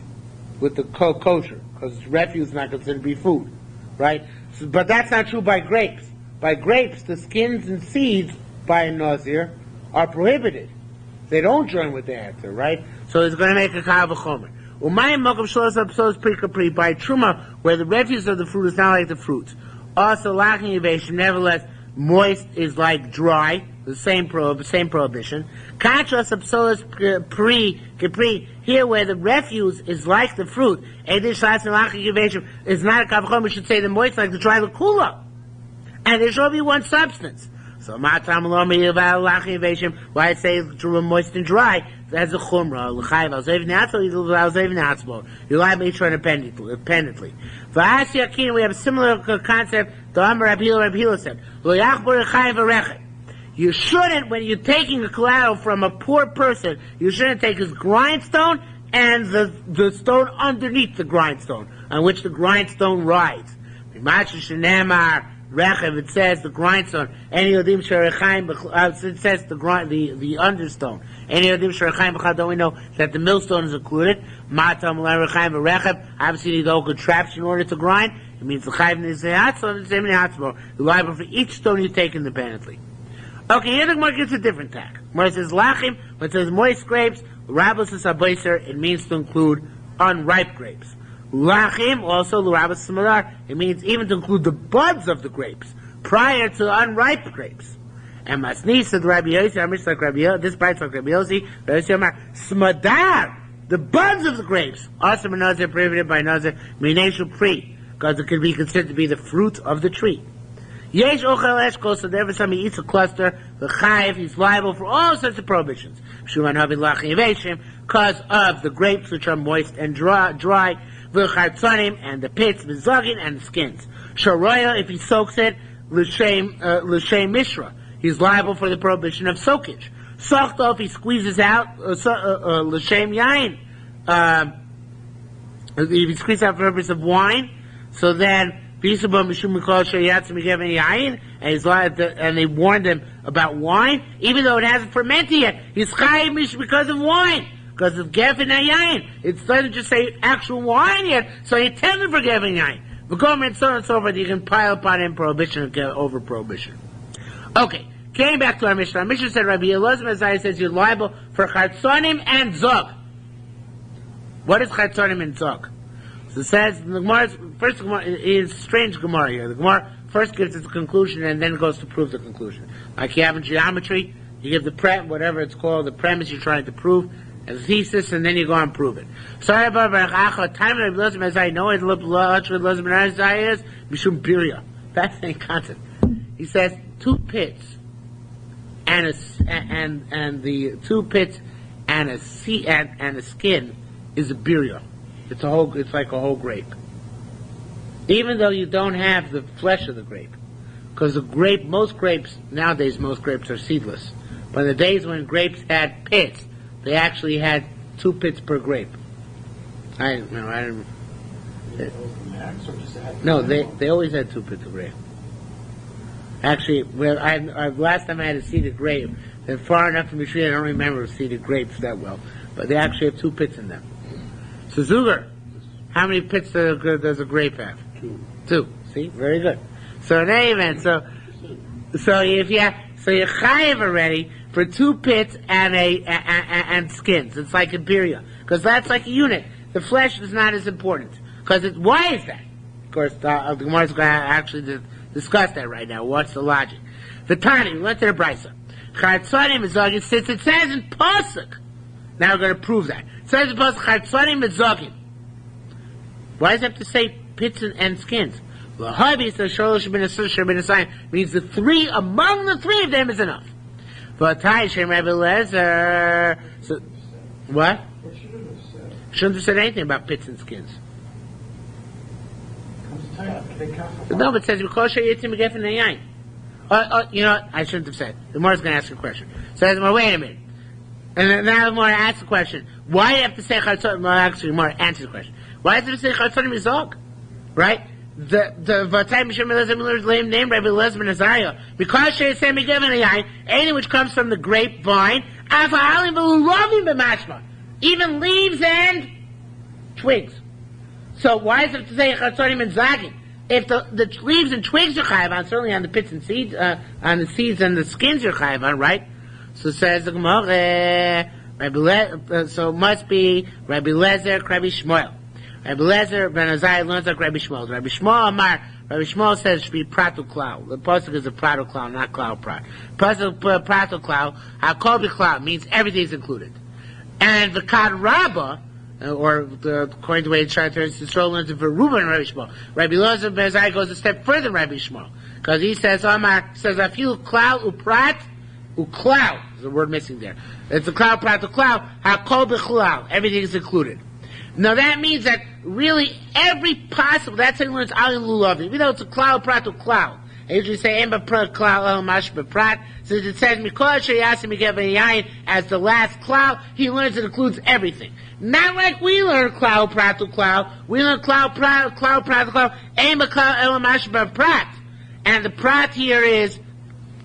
A: kosher, because refuse is not considered to be food, right? So, but that's not true by grapes. By grapes, the skins and seeds by a nazir are prohibited. They don't join with the answer, right? So it's going to make a kav v'chomer. By truma, where the refuse of the fruit is not like the fruits. Also, lacking evasion, nevertheless, moist is like dry, the same prohibition. Contrast of solas capri, here where the refuse is like the fruit, is not a kavachom, we should say the moist like the dry lakula. And there should only be one substance. So why I say to moist and dry, that's a chumrah. You lie each one independently. We have a similar concept. The Amar Rabbi Hila said, you shouldn't, when you're taking a collateral from a poor person, you shouldn't take his grindstone and the stone underneath the grindstone, on which the grindstone rides. It says the grindstone. It says the understone. Don't we know that the millstone is included? Obviously, you need all good traps in order to grind. It means the chayv is the hot stone, the same in the hot stone. You're liable for each stone you take independently. Okay, here the Gemara gives a different tag. When it says lachim, when it says moist grapes, rabos is abayser, it means to include unripe grapes. Lachim, also l'rabas similar, it means even to include the buds of the grapes prior to unripe grapes. And Masni said Rabbi Yossi, Amish like Rabbi Yossi, this bites like Rabbi Yossi, smadar, the buds of the grapes, also Nazir, prohibited by Nazir, mineshul pri, because it could be considered to be the fruit of the tree. Yesh ochel eshkol, so every time he eats a cluster, the chayiv, he's liable for all sorts of prohibitions. Because of the grapes which are moist and dry, and the pits, the zogin, and the skins. Sharoya, if he soaks it, l'shem mishra, he's liable for the prohibition of soakage. Sochto, if he squeezes out, l'shem yain, if he squeezes out for the purpose of wine, so then, and they warned him about wine, even though it hasn't fermented yet. He's chayiv because of wine. Because of Gevin Yayin. It doesn't just say actual wine yet, so he intended for Gevin Yayin. The government, so on and so forth, you can pile upon him prohibition over prohibition. Okay, came back to our Mishnah. Our Mishnah said, Rabbi Yerushalmi Nazir says you're liable for Chatzonim and Zog. What is Chatzonim and Zog? So it says, the Gemara, first Gemara, is strange Gemara here. The Gemara first gives its conclusion and then goes to prove the conclusion. Like you have in geometry, you give the whatever it's called, the premise you're trying to prove, as a thesis, and then you go and prove it. Sorry about time as I know it is Mishum Biria. That's the concept. He says 2 pits and the 2 pits and a skin is a biria. It's like a whole grape. Even though you don't have the flesh of the grape. Because most grapes are seedless. But in the days when grapes had pits, they actually had 2 pits per grape. They always had 2 pits of grape. Actually, last time I had a seeded grape, they're far enough from the tree, I don't remember seeded grapes that well. But they actually have 2 pits in them. So Zuger, how many pits does a grape have? 2. See? Very good. So in any event, so you're chayiv already for 2 pits and skins. It's like a birya. Because that's like a unit. The flesh is not as important. Why is that? Of course, the Gemara is going to actually discuss that right now. What's the logic? The Tani, we went to the Brisa. Chatzonim mizogin, since it says in Pasuk. Now we're going to prove that. It says in Pasuk, Chatzonim mizogin. Why does it have to say pits and skins? Means the 3, among the 3 of them is enough. But Rabbi Lezer. So, what? Shouldn't have said anything about pits and skins. No, but it says because you know what? I shouldn't have said. The Gemara is going to ask a question. So wait a minute. And then now the Gemara asks the question. Why do you have to say Chatzonim? Well, actually, the Gemara answers the question. Why does it say Chatzonim Mizog? Right? The Vatay Mishim Elazar name Rabbi Yerushalmi Nazir because she is saying anything which comes from the grapevine, even leaves and twigs. So why is it to say Chatzonim and Zagin? If the leaves and twigs are chayav on, certainly on the pits and seeds, on the seeds and the skins are chayav on, right? So says the Gemara, so it must be Rabbi Lezer, Rabbi Shmuel. Rabbi Lezer ben Azai learns like Rabbi Shmuel. Rabbi Shmuel Amar, Rabbi Shmuel says it should be Pratu Klau. The pasuk is a Pratu Klau, not Klau Prat. Pasuk Pratu Klau, Hakol B'Klau means everything's included. And the Kad Rabbah, according to the way the Shai turns to Yisrael learns it for Reuben and Rabbi Shmuel. Rabbi Lezer ben Azai goes a step further than Rabbi Shmuel. Because he says, Amar says, Afilu Klau Uprat Uklau. There's a word missing there. It's a Klau Prat Uklau, Hakol B'Klau. Everything is included. Now that means that really every possible, that's how you learn it's Alin Lulav. Even though it's a Klau Prat Uklau. I usually say, Emba Prat Klau El Mash B'Prat. Since it says, Mikol Shayasim Migev Yayin as the last Klau, he learns it includes everything. Not like we learn Klau Prat Uklau. We learn Klau Prat Uklau, Emba Klau El Mash B'Prat. And the prat here is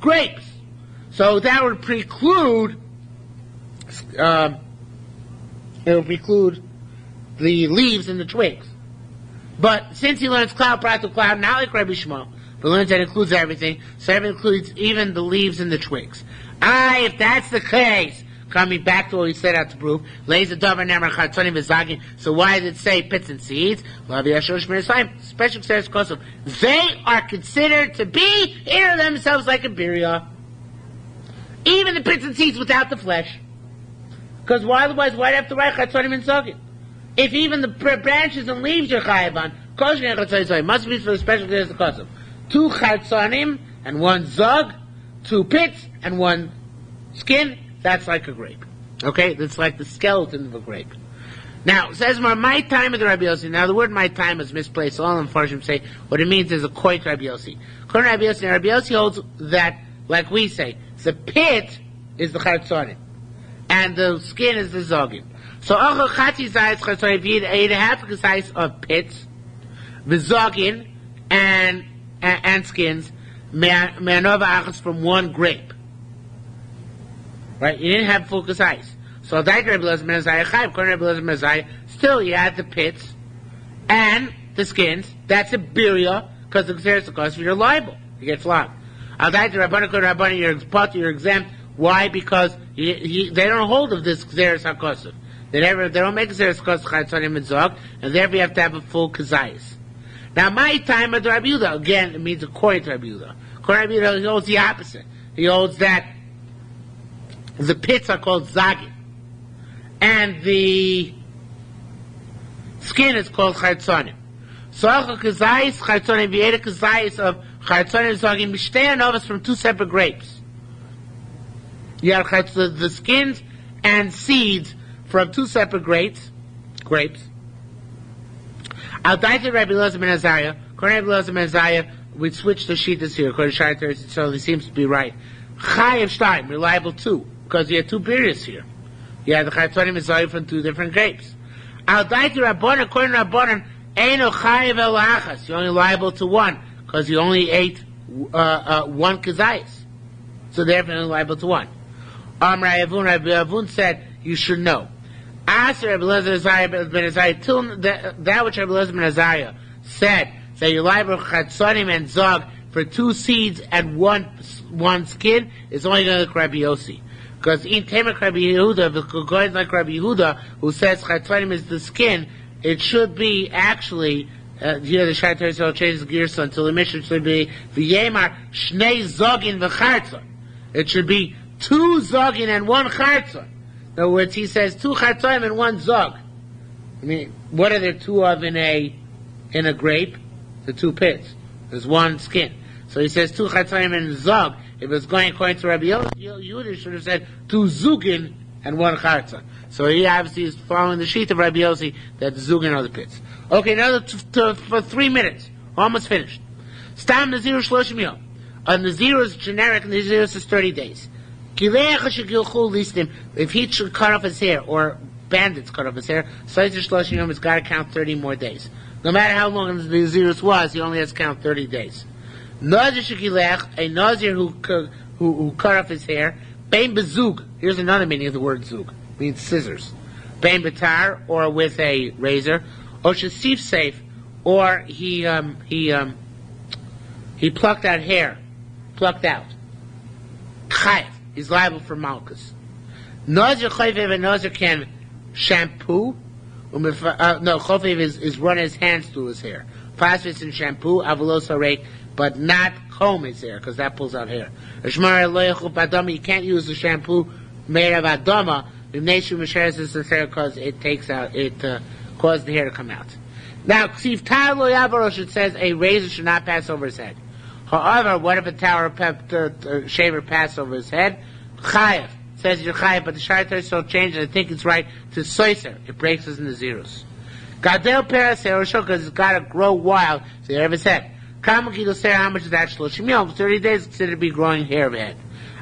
A: grapes. So that would preclude, it would preclude the leaves and the twigs. But since he learns cloud, prat to cloud, not like Rabbi Shmuel, but learns that includes everything, so it includes even the leaves and the twigs. If that's the case, coming back to what we set out to prove, so why did it say pits and seeds? Special says because they are considered to be in themselves like a birya. Even the pits and seeds without the flesh. Because otherwise, why'd have to write chatzonim and zogin? If even the branches and leaves you're chayav on, it must be for the special case of kosev. 2 chatzonim and 1 zog, 2 pits and 1 skin. That's like a grape. Okay? That's like the skeleton of a grape. Now, it says more, my time of the Rabbi Yossi. Now, the word my time is misplaced. All the Mepharshim say what it means is a koit Rabbi Yossi. Koit Rabbi Yossi holds that, like we say, the pit is the chatzonim, and the skin is the zogin. So, also, chatzi zayis chatzonim, if you eat a half a size of pits, the zogin, and skins, me'anova achas from 1 grape. Right? You didn't have full kazayis. So that Rabbi Lezer ben Azai chayv. According to Rabbi Lezer ben Azai, still you had the pits and the skins. That's a birya because the gzeres of kosev you're liable. You get flogged. Al dai to Rabbanu, you're exempt. Why? Because they don't hold of this gzeres hakosev. They don't make gzeres kosev chatzonim and zog, and therefore you have to have a full kazayis. Now my time of Rabbi Yehuda, again, it means according to Rabbi Yehuda. According to Rabbi Yehuda, he holds the opposite. He holds that the pits are called zagin, and the skin is called chatzonim. So kazayis chatzonim, v'yeda kazayis of chatzonim zagin, mishtei anovas from 2 separate grapes. You have the skins and seeds from 2 separate grapes. Al daita Rabbi Lezer ben Azariah. According to Rabbi Lezer ben Azariah, we switched the shittas here. According to Shai Teretz, so he seems to be right. Chayav Shtayim, reliable 2, because you had 2 periods here. You had the chatzonim and zayim from 2 different grapes. Al daita Rabbanan, according to Rabbanan, Eino Chayav el achas. You're only liable to 1, because you only ate 1 kazayis. So therefore you're liable to 1. Rabbi Avun said, you should know. Ask Rabbi Lezer ben Azariah, till that which Rabbi Lezer ben Azariah said, that you're liable to chatzonim and zog for 2 seeds and 1 skin, is only going to look Rabbi Yossi. Because in Temek Rabbi Yehuda, if it goes like Rabbi Yehuda, who says chatzonim is the skin, it should be actually, here the Shai Teretz changes the girsa until the mission should be v'yemar shnei zogin v'chartzon. It should be 2 zogin and 1 chartzon. In other words, he says 2 chartzonim and 1 zog. I mean, what are there 2 of in a grape? The 2 pits. There's 1 skin. So he says 2 chartzonim and zog. If it's going according to Rabbi Yehuda, should have said 2 zugin and 1 chartzon. So he obviously is following the sheet of Rabbi Yossi that the zugin are the pits. Okay, now for 3 minutes. Almost finished. Stam Nazir Shloshim Yom. A Nazir is generic, and Nazir is 30 days. If he should cut off his hair, or bandits cut off his hair, it's got to count 30 more days. No matter how long the Nazirus was, he only has to count 30 days. A Nazir who cut off his hair, Bein bezug. Here's another meaning of the word zug. It means scissors. Bein betar, or with a razor. Or shesif safe, or he plucked out hair. Plucked out. Chayav. He's liable for malchus. Nazir chayv, a Nazir can shampoo, Chofiv is run his hands through his hair. Phosphorus and shampoo, avolos rake, but not comb his hair, because that pulls out hair. You can't use the shampoo made of adama, because it takes out, causes the hair to come out. Now, Ksiv Tar Lo Yavarosh, it says a razor should not pass over his head. However, what if a shaver passes over his head? Chayev. It says you're chayev, but the Shaitar still changed, and I think it's right, to soiser. It breaks his nazirus. Gadel Peras Erosho, because it's got to grow wild, so the hair of his head. Kamakidol Ser, how much is that? 30 days considered to be growing hair of head.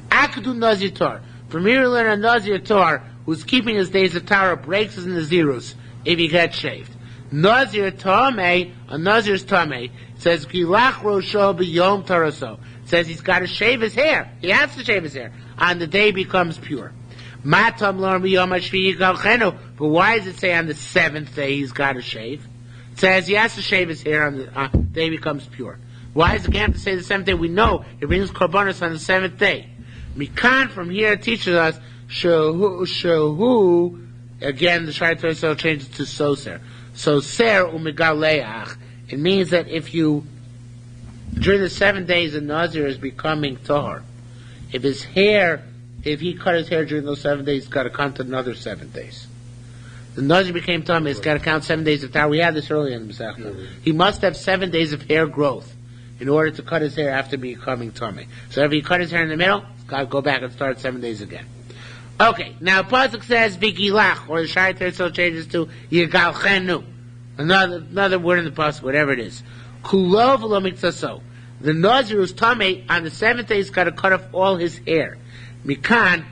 A: Akadu Nazir Tor. From here we learn a Nazir Tor, who's keeping his days of Torah, breaks his nazirus if he gets shaved. Nazir Tomei, a Nazir's Tomei, says Gilach Rosho B'Yom Taraso. Says he's got to shave his hair. He has to shave his hair on the day he becomes pure. Matam Lor B'Yom Hashvi'i Galchenu. But why does it say on the 7th day he's got to shave? It says he has to shave his hair on the day he becomes pure. Why does it have to say the 7th day? We know it brings korbanos on the 7th day. Mikan from here teaches us Shahu. Again, the Shaitar so changes to Soser. So ser umigaleach. It means that if you during the 7 days the Nazir is becoming tahor. If he cut his hair during those 7 days, he's got to count another 7 days. The Nazir became tahor, he's got to count 7 days of tahor. We had this earlier in the Masechta. Mm-hmm. He must have 7 days of hair growth in order to cut his hair after becoming tahor. So if he cut his hair in the middle, he's got to go back and start 7 days again. Okay, now Pasuk says Vigilach, or the Shaitar so changes to Yigalchenu. Another word in the Pasuk, whatever it is. Kulov lo miktaso. The Nazir who's tamei on the 7th day he's got to cut off all his hair. Mikan,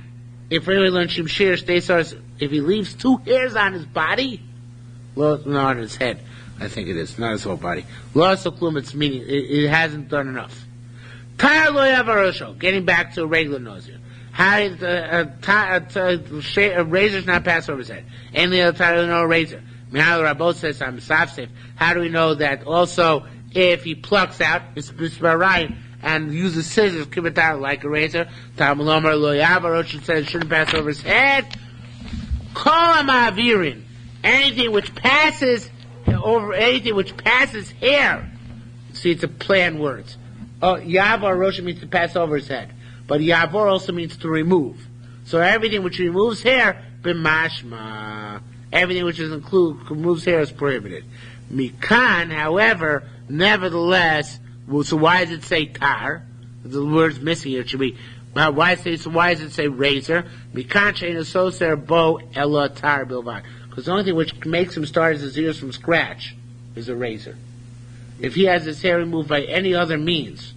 A: if we really learn Shimshir Shteisars, if he leaves 2 hairs on his body, well, no, on his head, I think it is, not his whole body. Lo soklum, it's meaning it hasn't done enough. Tar lo yavarosho, getting back to a regular Nazir. How a razor's not pass over his head. And the other time, no razor. Now the Rabbot says I'm safe. How do we know that? Also, if he plucks out, it's right, and uses scissors, keep it out like a razor. Talmud lo yavarosh says it shouldn't pass over his head. Kol ha'ma'avirin, anything which passes hair. See, it's a play on words. Yavarosh means to pass over his head. But Yavor also means to remove. So everything which removes hair, b'mashma. Everything which removes hair is prohibited. Mikan, however, nevertheless, so why does it say tar? The word's missing here. It should be, why does it say razor? Mikan shein asoser bo ela tar bilvad. Because the only thing which makes him start his ears from scratch is a razor. If he has his hair removed by any other means,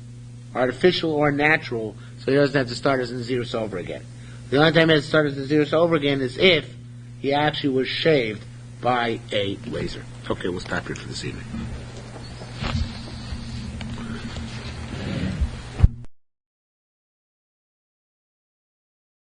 A: artificial or natural, so he doesn't have to start his nazirus over again. The only time he has to start his nazirus over again is if he actually was shaved by a razor. Okay, we'll stop here for this evening.